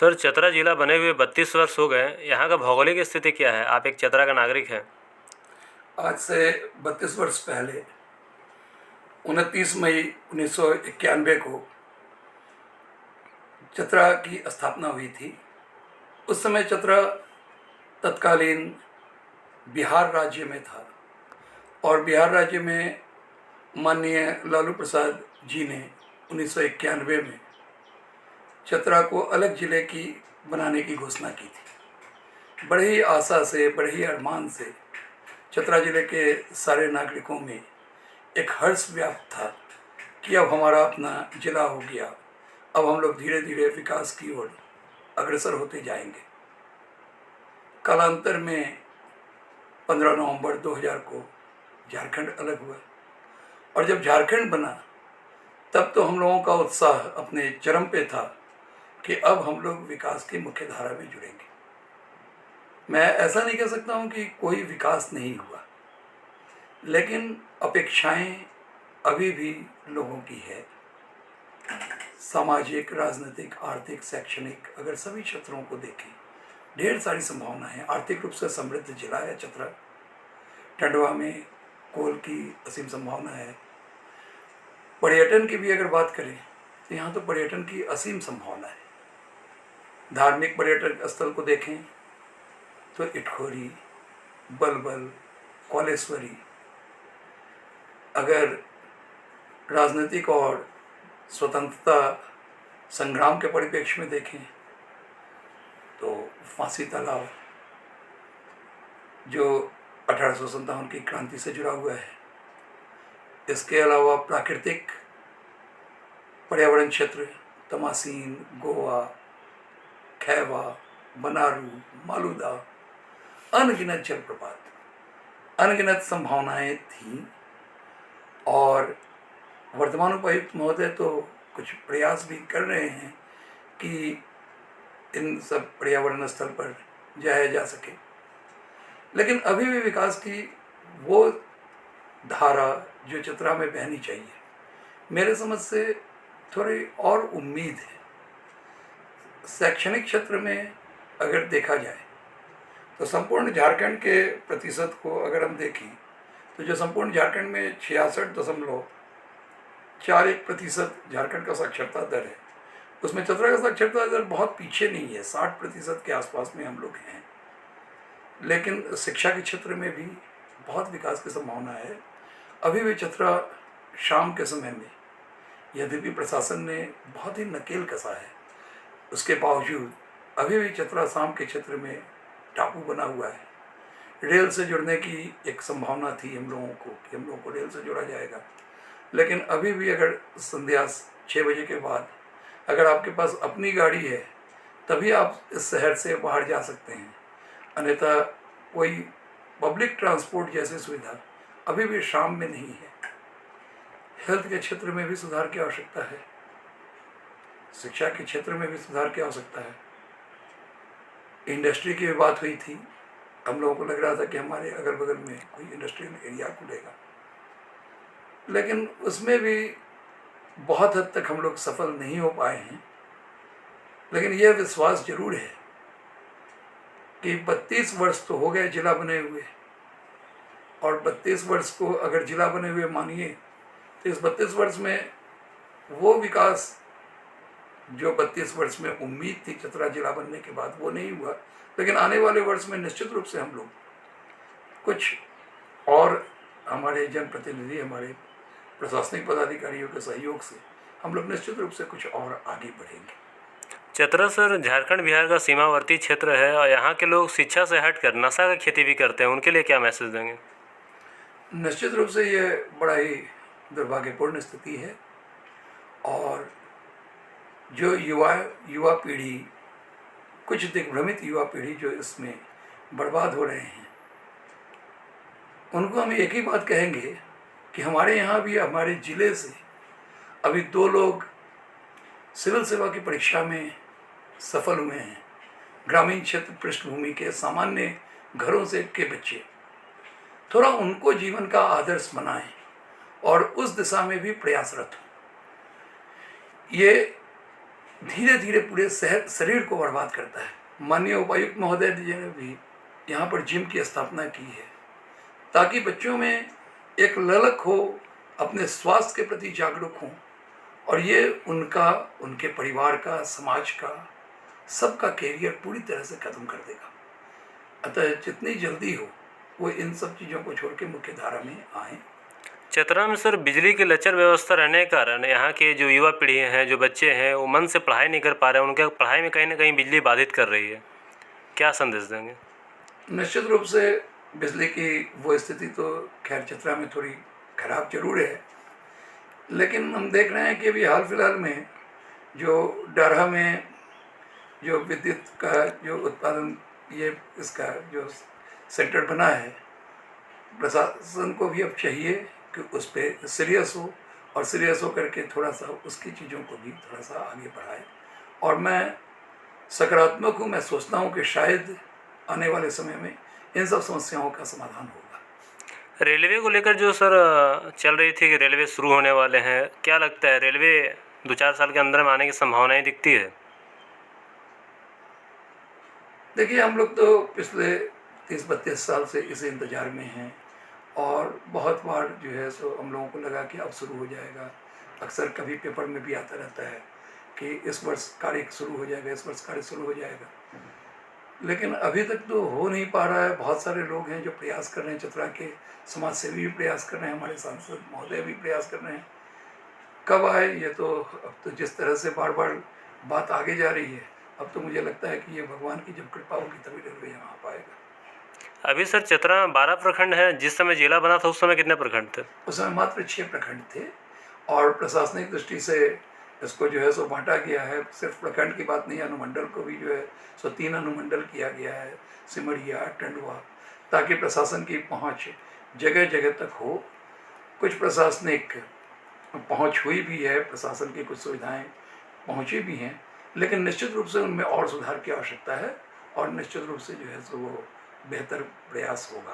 Sir, Chatra जिला बने हुए 32 वर्ष हो गए। यहाँ का भौगोलिक स्थिति क्या है? आप एक चतरा का नागरिक हैं। आज से 32 वर्ष पहले 29 मई 1991 को चतरा की स्थापना हुई थी। उस समय चतरा तत्कालीन बिहार राज्य में था और बिहार राज्य में माननीय लालू प्रसाद जी ने 1991 में चतरा को अलग जिले की बनाने की घोषणा की थी। बड़े ही आशा से, बड़े ही अरमान से चतरा जिले के सारे नागरिकों में एक हर्ष व्याप्त था कि अब हमारा अपना जिला हो गया, अब हम लोग धीरे धीरे विकास की ओर अग्रसर होते जाएंगे। कालांतर में 15 नवंबर 2000 को झारखंड अलग हुआ और जब झारखंड बना तब तो हम लोगों का उत्साह अपने चरम पे था कि अब हम लोग विकास की मुख्य धारा में जुड़ेंगे। मैं ऐसा नहीं कह सकता हूँ कि कोई विकास नहीं हुआ, लेकिन अपेक्षाएं अभी भी लोगों की है। सामाजिक, राजनीतिक, आर्थिक, शैक्षणिक, अगर सभी क्षेत्रों को देखें ढेर सारी संभावनाएं हैं। आर्थिक रूप से समृद्ध जिला है चतरा। टंडवा में कोल की असीम संभावना है। पर्यटन की भी अगर बात करें तो यहाँ तो पर्यटन की असीम संभावना है। धार्मिक पर्यटक स्थल को देखें तो इटखोरी, बलबल, कौलेश्वरी। अगर राजनीतिक और स्वतंत्रता संग्राम के परिप्रेक्ष्य में देखें तो फांसी तालाब जो 1857 की क्रांति से जुड़ा हुआ है। इसके अलावा प्राकृतिक पर्यावरण क्षेत्र तमासीन, गोवा, खैवा, बनारू, मालूदा, अनगिनत जलप्रपात, अनगिनत संभावनाएं थीं। और वर्तमान उपायुक्त महोदय तो कुछ प्रयास भी कर रहे हैं कि इन सब पर्यावरण स्थल पर जाया जा सके, लेकिन अभी भी विकास की वो धारा जो चतरा में बहनी चाहिए, मेरे समझ से थोड़ी और उम्मीद है। शैक्षणिक क्षेत्र में अगर देखा जाए तो संपूर्ण झारखंड के प्रतिशत को अगर हम देखें तो जो संपूर्ण झारखंड में 66.41% झारखंड का साक्षरता दर है, उसमें चतरा का साक्षरता दर बहुत पीछे नहीं है, 60% के आसपास में हम लोग हैं। लेकिन शिक्षा के क्षेत्र में भी बहुत विकास की संभावना है। अभी भी चतरा शाम के समय में, यद्यपि प्रशासन ने बहुत ही नकेल कसा है, उसके बावजूद अभी भी चतरा शाम के क्षेत्र में टापू बना हुआ है। रेल से जुड़ने की एक संभावना थी हम लोगों को कि हम लोगों को रेल से जोड़ा जाएगा, लेकिन अभी भी अगर संध्या 6 बजे के बाद अगर आपके पास अपनी गाड़ी है तभी आप इस शहर से बाहर जा सकते हैं, अन्यथा कोई पब्लिक ट्रांसपोर्ट जैसी सुविधा अभी भी शाम में नहीं है। हेल्थ के क्षेत्र में भी सुधार की आवश्यकता है, शिक्षा के क्षेत्र में भी सुधार की आवश्यकता है। इंडस्ट्री की भी बात हुई थी, हम लोगों को लग रहा था कि हमारे अगल बगल में कोई इंडस्ट्रियल एरिया खुलेगा, लेकिन उसमें भी बहुत हद तक हम लोग सफल नहीं हो पाए हैं। लेकिन यह विश्वास जरूर है कि 32 वर्ष तो हो गए जिला बने हुए, और 32 वर्ष को अगर जिला बने हुए मानिए तो इस 32 वर्ष में वो विकास जो 32 वर्ष में उम्मीद थी चतरा जिला बनने के बाद वो नहीं हुआ। लेकिन आने वाले वर्ष में निश्चित रूप से हम लोग कुछ और, हमारे जनप्रतिनिधि, हमारे प्रशासनिक पदाधिकारियों के सहयोग से हम लोग निश्चित रूप से कुछ और आगे बढ़ेंगे। चतरा सर झारखंड बिहार का सीमावर्ती क्षेत्र है और यहाँ के लोग शिक्षा से हटकर नशा की खेती भी करते हैं, उनके लिए क्या मैसेज देंगे? निश्चित रूप से ये बड़ा ही दुर्भाग्यपूर्ण स्थिति है, और जो युवा पीढ़ी, कुछ दिग्भ्रमित युवा पीढ़ी जो इसमें बर्बाद हो रहे हैं, उनको हम एक ही बात कहेंगे कि हमारे यहाँ भी, हमारे ज़िले से अभी 2 लोग सिविल सेवा की परीक्षा में सफल हुए हैं। ग्रामीण क्षेत्र पृष्ठभूमि के सामान्य घरों से के बच्चे, थोड़ा उनको जीवन का आदर्श बनाएं और उस दिशा में भी प्रयासरत हों। ये धीरे धीरे पूरे शरीर को बर्बाद करता है। माननीय उपायुक्त महोदय जी ने भी यहाँ पर जिम की स्थापना की है ताकि बच्चों में एक ललक हो, अपने स्वास्थ्य के प्रति जागरूक हों, और ये उनका, उनके परिवार का, समाज का, सबका कैरियर पूरी तरह से खत्म कर देगा। अतः जितनी जल्दी हो वो इन सब चीज़ों को छोड़ के मुख्य धारा में आएँ। चतरा में सर बिजली की लचर व्यवस्था रहने के कारण यहाँ के जो युवा पीढ़ी हैं, जो बच्चे हैं, वो मन से पढ़ाई नहीं कर पा रहे हैं। उनके पढ़ाई में कहीं ना कहीं बिजली बाधित कर रही है, क्या संदेश देंगे? निश्चित रूप से बिजली की वो स्थिति तो खैर चतरा में थोड़ी खराब जरूर है, लेकिन हम देख रहे हैं कि अभी हाल फिलहाल में जो डरहा में जो विद्युत का जो उत्पादन, ये इसका जो सेंटर बना है, प्रशासन को भी अब चाहिए कि उस पर सीरियस हो, और सीरियस हो करके थोड़ा सा उसकी चीज़ों को भी थोड़ा सा आगे बढ़ाए। और मैं सकारात्मक हूँ, मैं सोचता हूँ कि शायद आने वाले समय में इन सब समस्याओं का समाधान होगा। रेलवे को लेकर जो सर चल रही थी कि रेलवे शुरू होने वाले हैं, क्या लगता है रेलवे 2-4 साल के अंदर में आने की संभावनाएं दिखती है? देखिए, हम लोग तो पिछले 30-32 साल से इस इंतज़ार में हैं, और बहुत बार जो है सो हम लोगों को लगा कि अब शुरू हो जाएगा। अक्सर कभी पेपर में भी आता रहता है कि इस वर्ष कार्य शुरू हो जाएगा, इस वर्ष कार्य शुरू हो जाएगा, लेकिन अभी तक तो हो नहीं पा रहा है। बहुत सारे लोग हैं जो प्रयास कर रहे हैं, चतरा के समाज सेवी भी प्रयास कर रहे हैं, हमारे सांसद महोदय भी प्रयास कर रहे हैं। कब आए ये तो, अब तो जिस तरह से बार बार बात आगे जा रही है, अब तो मुझे लगता है कि ये भगवान की जब कृपा होगी तभी रेलवे यहाँ आ पाएगा। अभी सर चतरा में 12 प्रखंड है, जिस समय जिला बना था उस समय कितने प्रखंड थे? उस समय मात्र 6 प्रखंड थे, और प्रशासनिक दृष्टि से इसको जो है सो बांटा गया है। सिर्फ प्रखंड की बात नहीं, अनुमंडल को भी जो है सो 3 अनुमंडल किया गया है, सिमरिया, टंडवा, ताकि प्रशासन की पहुँच जगह जगह तक हो। कुछ प्रशासनिक पहुँच हुई भी है, प्रशासन की कुछ सुविधाएं पहुँची भी हैं, लेकिन निश्चित रूप से उनमें और सुधार की आवश्यकता है, और निश्चित रूप से जो है सो वो बेहतर प्रयास होगा।